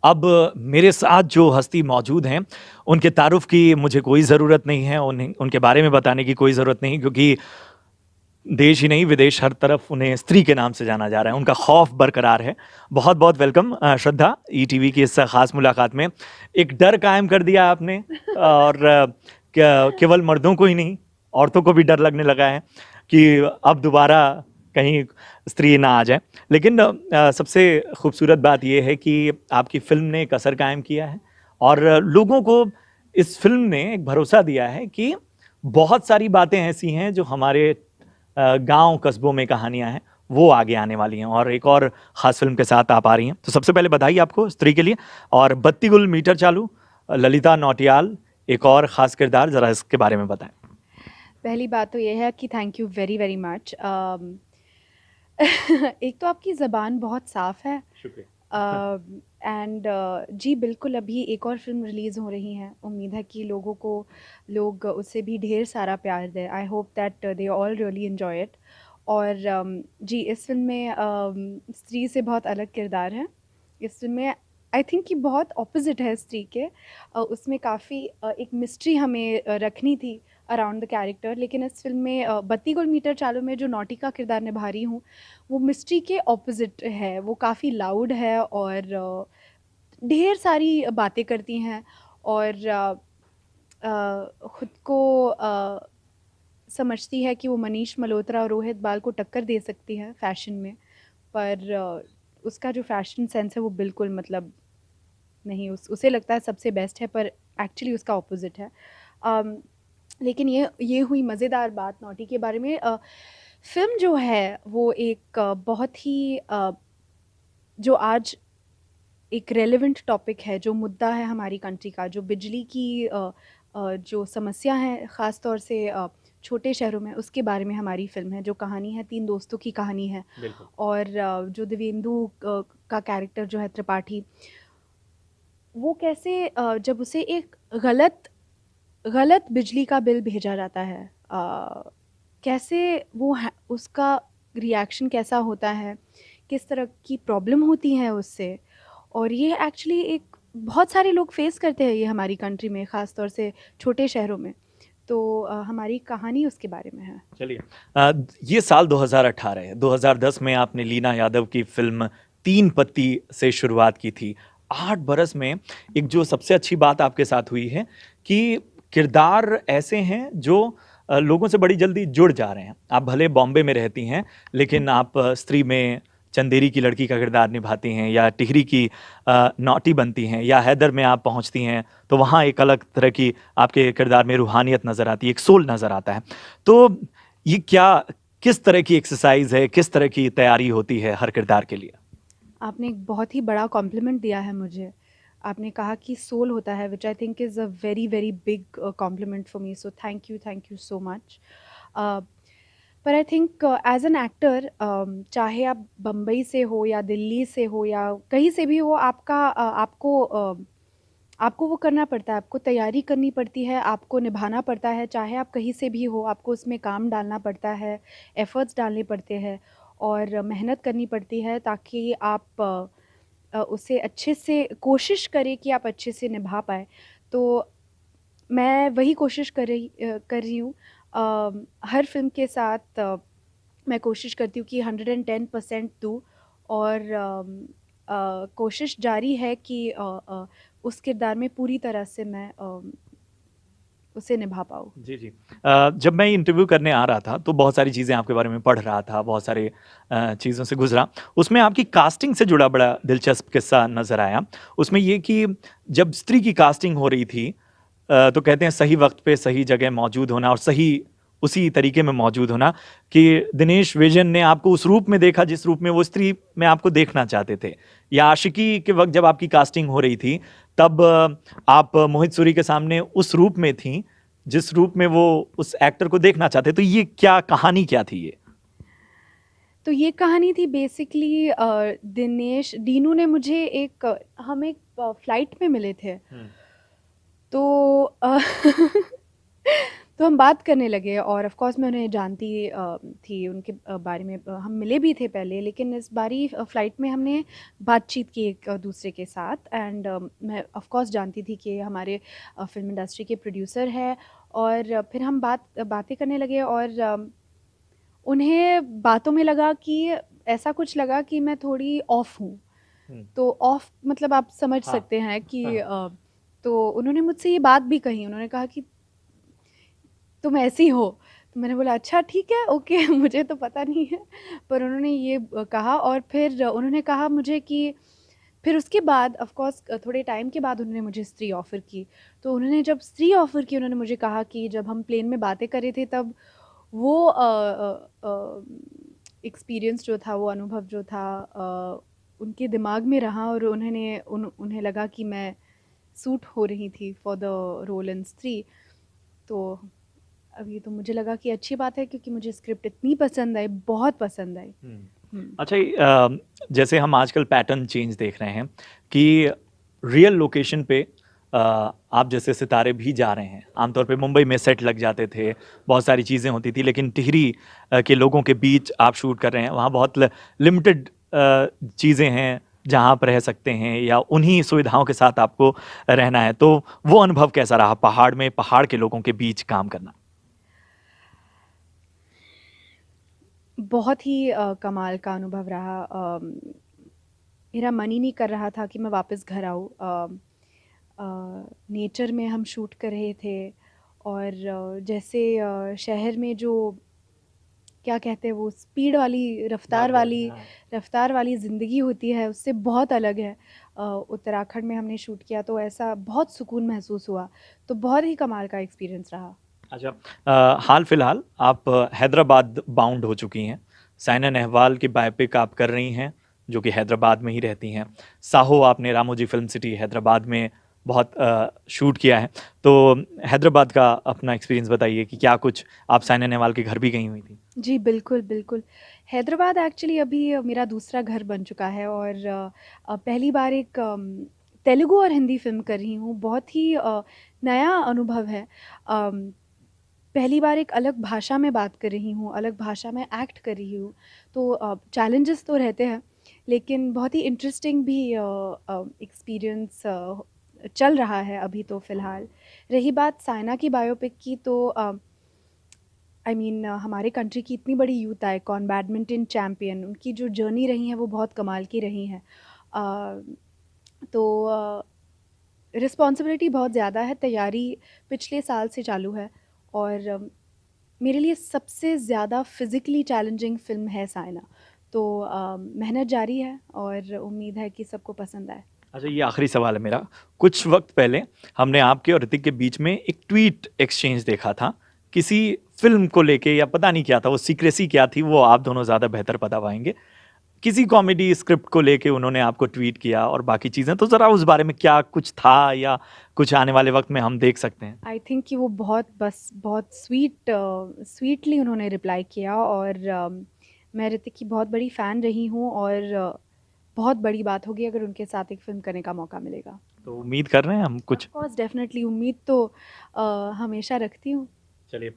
अब मेरे साथ जो हस्ती मौजूद हैं, उनके तारुफ की मुझे कोई ज़रूरत नहीं है, उनके बारे में बताने की कोई ज़रूरत नहीं, क्योंकि देश ही नहीं विदेश हर तरफ उन्हें स्त्री के नाम से जाना जा रहा है, उनका खौफ बरकरार है। बहुत बहुत वेलकम श्रद्धा, ईटीवी की इस खास मुलाकात में। एक डर कायम कर दिया आपने, और केवल मर्दों को ही नहीं, औरतों को भी डर लगने लगा है कि अब दोबारा कहीं स्त्री ना आ जाए। लेकिन सबसे खूबसूरत बात यह है कि आपकी फिल्म ने एक असर कायम किया है, और लोगों को इस फिल्म ने एक भरोसा दिया है कि बहुत सारी बातें ऐसी हैं जो हमारे गांव कस्बों में कहानियां हैं, वो आगे आने वाली हैं, और एक और खास फिल्म के साथ आप आ रही हैं। तो सबसे पहले बधाई आपको स्त्री के लिए। और बत्ती गुल मीटर चालू, ललिता नौटियाल एक और खास किरदार, जरा इसके बारे में बताएं। पहली बात तो ये है कि thank you very very much. एक तो आपकी ज़बान बहुत साफ़ है। शुक्रिया। एंड जी बिल्कुल, अभी एक और फिल्म रिलीज़ हो रही है। उम्मीद है कि लोग उससे भी ढेर सारा प्यार दें। I hope that they all really enjoy it. और जी इस फिल्म में स्त्री से बहुत अलग किरदार है। इस फिल्म में आई थिंक कि बहुत ऑपोजिट है स्त्री के। उसमें काफ़ी एक मिस्ट्री हमें रखनी थी अराउंड द कैरेक्टर। लेकिन इस फिल्म में बत्ती गुल मीटर चालू में जो नौटी का किरदार निभा रही हूँ, वो मिस्ट्री के ऑपोजिट है। वो काफ़ी लाउड है और ढेर सारी बातें करती हैं, और खुद को समझती है कि वो मनीष मल्होत्रा और रोहित बाल को टक्कर दे सकती है फैशन में। पर उसका जो फैशन सेंस है वो बिल्कुल मतलब नहीं, उसे लगता है सबसे बेस्ट है, पर एक्चुअली उसका ऑपोजिट है। अम, लेकिन ये हुई मज़ेदार बात नौटी के बारे में। फ़िल्म जो है वो एक बहुत ही जो आज एक रेलेवेंट टॉपिक है, जो मुद्दा है हमारी कंट्री का, जो बिजली की जो समस्या है ख़ास तौर से छोटे शहरों में, उसके बारे में हमारी फ़िल्म है। जो कहानी है 3 दोस्तों की कहानी है। बिल्कुल। और जो दिव्येंदु का कैरेक्टर जो है त्रिपाठी, वो कैसे जब उसे एक गलत गलत बिजली का बिल भेजा जाता है, कैसे वो उसका रिएक्शन कैसा होता है, किस तरह की प्रॉब्लम होती है उससे। और ये एक्चुअली एक बहुत सारे लोग फेस करते हैं ये हमारी कंट्री में, ख़ास तौर से छोटे शहरों में। तो हमारी कहानी उसके बारे में है। चलिए, ये साल 2018 है। 2010 में आपने लीना यादव की फिल्म तीन पत्ती से शुरुआत की थी। 8 बरस में एक जो सबसे अच्छी बात आपके साथ हुई है कि किरदार ऐसे हैं जो लोगों से बड़ी जल्दी जुड़ जा रहे हैं। आप भले बॉम्बे में रहती हैं, लेकिन आप स्त्री में चंदेरी की लड़की का किरदार निभाती हैं, या टिहरी की नौटी बनती हैं, या हैदर में आप पहुंचती हैं तो वहाँ एक अलग तरह की आपके किरदार में रूहानियत नज़र आती है, एक सोल नज़र आता है। तो ये क्या, किस तरह की एक्सरसाइज है, किस तरह की तैयारी होती है हर किरदार के लिए? आपने एक बहुत ही बड़ा कॉम्प्लीमेंट दिया है मुझे। आपने कहा कि सोल होता है, which I think is a very very big compliment for me, so thank you so much. पर I think as an actor, चाहे आप बम्बई से हो या दिल्ली से हो या कहीं से भी हो, आपको वो करना पड़ता है, आपको तैयारी करनी पड़ती है, आपको निभाना पड़ता है। चाहे आप कहीं से भी हो, आपको उसमें काम डालना पड़ता है, एफ़र्ट्स डालने पड़ते हैं और मेहनत करनी पड़ती है, ताकि आप उसे अच्छे से कोशिश करें कि आप अच्छे से निभा पाएँ। तो मैं वही कोशिश कर रही हूँ। हर फ़िल्म के साथ मैं कोशिश करती हूँ कि 110% दूँ, और कोशिश जारी है कि उस किरदार में पूरी तरह से मैं उसे निभा पाऊँ। जी, जी। जब मैं इंटरव्यू करने आ रहा था, तो बहुत सारी चीज़ें आपके बारे में पढ़ रहा था, बहुत सारे चीज़ों से गुज़रा। उसमें आपकी कास्टिंग से जुड़ा बड़ा दिलचस्प किस्सा नज़र आया। उसमें ये कि जब स्त्री की कास्टिंग हो रही थी, तो कहते हैं सही वक़्त पे सही जगह मौजूद होना, और सही उसी तरीके में मौजूद होना, कि दिनेश विजन ने आपको उस रूप में देखा जिस रूप में वो स्त्री में आपको देखना चाहते थे। या आशिकी के वक़्त जब आपकी कास्टिंग हो रही थी, तब आप मोहित सूरी के सामने उस रूप में थीं, जिस रूप में वो उस एक्टर को देखना चाहते। तो ये क्या कहानी क्या थी ये? तो ये कहानी थी बेसिकली, दीनू ने मुझे हम एक फ्लाइट में मिले थे। हुँ। तो तो हम बात करने लगे और ऑफ़ कोर्स मैं उन्हें जानती थी उनके बारे में, हम मिले भी थे पहले, लेकिन इस बारी फ़्लाइट में हमने बातचीत की एक दूसरे के साथ एंड मैं ऑफ़ कोर्स जानती थी कि ये हमारे फ़िल्म इंडस्ट्री के प्रोड्यूसर हैं। और फिर हम बातें करने लगे और उन्हें बातों में लगा कि ऐसा कुछ लगा कि मैं थोड़ी ऑफ हूँ। हुँ। तो ऑफ मतलब आप समझ हाँ, सकते हैं कि हाँ। तो उन्होंने मुझसे ये बात भी कही, उन्होंने कहा कि तुम ऐसी हो। तो मैंने बोला अच्छा ठीक है, ओके मुझे तो पता नहीं है। पर उन्होंने ये कहा और फिर उन्होंने कहा मुझे कि फिर उसके बाद ऑफ़ कोर्स थोड़े टाइम के बाद उन्होंने मुझे स्त्री ऑफ़र की। तो उन्होंने जब स्त्री ऑफ़र की, उन्होंने मुझे कहा कि जब हम प्लेन में बातें कर रहे थे तब वो एक्सपीरियंस जो था, वो अनुभव जो था उनके दिमाग में रहा और उन्हें लगा कि मैं सूट हो रही थी फॉर द रोल इन स्त्री। तो अब ये तो मुझे लगा कि अच्छी बात है क्योंकि मुझे स्क्रिप्ट इतनी पसंद आई, बहुत पसंद आई। हुँ। हुँ। अच्छा ये जैसे हम आजकल पैटर्न चेंज देख रहे हैं कि रियल लोकेशन पे आप जैसे सितारे भी जा रहे हैं। आमतौर पे मुंबई में सेट लग जाते थे, बहुत सारी चीज़ें होती थी, लेकिन टिहरी के लोगों के बीच आप शूट कर रहे हैं, वहाँ बहुत लिमिटेड चीज़ें हैं, जहाँ आप रह सकते हैं या उन्हीं सुविधाओं के साथ आपको रहना है। तो वो अनुभव कैसा रहा पहाड़ में, पहाड़ के लोगों के बीच काम करना? बहुत ही कमाल का अनुभव रहा। मेरा मन ही नहीं कर रहा था कि मैं वापस घर आऊँ। नेचर में हम शूट कर रहे थे और जैसे शहर में जो क्या कहते हैं वो स्पीड वाली, भाग-दौड़, हाँ। रफ़्तार वाली ज़िंदगी होती है, उससे बहुत अलग है। उत्तराखंड में हमने शूट किया तो ऐसा बहुत सुकून महसूस हुआ। तो बहुत ही कमाल का एक्सपीरियंस रहा। अच्छा हाल-फिलहाल आप हैदराबाद बाउंड हो चुकी हैं। साइना नेहवाल की बायोपिक आप कर रही हैं, जो कि हैदराबाद में ही रहती हैं। साहो आपने रामोजी फ़िल्म सिटी हैदराबाद में बहुत शूट किया है। तो हैदराबाद का अपना एक्सपीरियंस बताइए कि क्या कुछ आप साइना नेहवाल के घर भी गई हुई थीं? जी, बिल्कुल, बिल्कुल। हैदराबाद एक्चुअली अभी मेरा दूसरा घर बन चुका है और पहली बार एक तेलुगु और हिंदी फ़िल्म कर रही हूँ। बहुत ही नया अनुभव है। पहली बार एक अलग भाषा में बात कर रही हूँ, अलग भाषा में एक्ट कर रही हूँ। तो चैलेंजेस तो रहते हैं, लेकिन बहुत ही इंटरेस्टिंग भी एक्सपीरियंस चल रहा है अभी तो फ़िलहाल। रही बात साइना की बायोपिक की तो आई मीन हमारे कंट्री की इतनी बड़ी यूथ आइकॉन, बैडमिंटन चैंपियन, उनकी जो जर्नी रही है वो बहुत कमाल की रही हैं। तो रिस्पॉन्सिबिलिटी बहुत ज़्यादा है, तैयारी पिछले साल से चालू है और मेरे लिए सबसे ज़्यादा फ़िज़िकली चैलेंजिंग फ़िल्म है साइना। तो मेहनत जारी है और उम्मीद है कि सबको पसंद आए। अच्छा ये आखिरी सवाल है मेरा। कुछ वक़्त पहले हमने आपके और ऋतिक के बीच में एक ट्वीट एक्सचेंज देखा था। किसी फ़िल्म को लेके या पता नहीं क्या था, वो सीक्रेसी क्या थी, वो आप दोनों ज़्यादा बेहतर बता पाएँगे। किसी कॉमेडी स्क्रिप्ट को लेके उन्होंने आपको ट्वीट किया और बाकी चीज़ें, तो ज़रा उस बारे में क्या कुछ था या कुछ आने वाले वक़्त में हम देख सकते हैं? आई थिंक कि वो बहुत स्वीटली उन्होंने रिप्लाई किया और मैं ऋतिक की बहुत बड़ी फ़ैन रही हूँ और बहुत बड़ी बात होगी अगर उनके साथ एक फ़िल्म करने का मौका मिलेगा। तो उम्मीद कर रहे हैं हम ऑफ़ कुछ? कोर्स डेफ़िनेटली उम्मीद तो हमेशा रखती हूँ। चलिए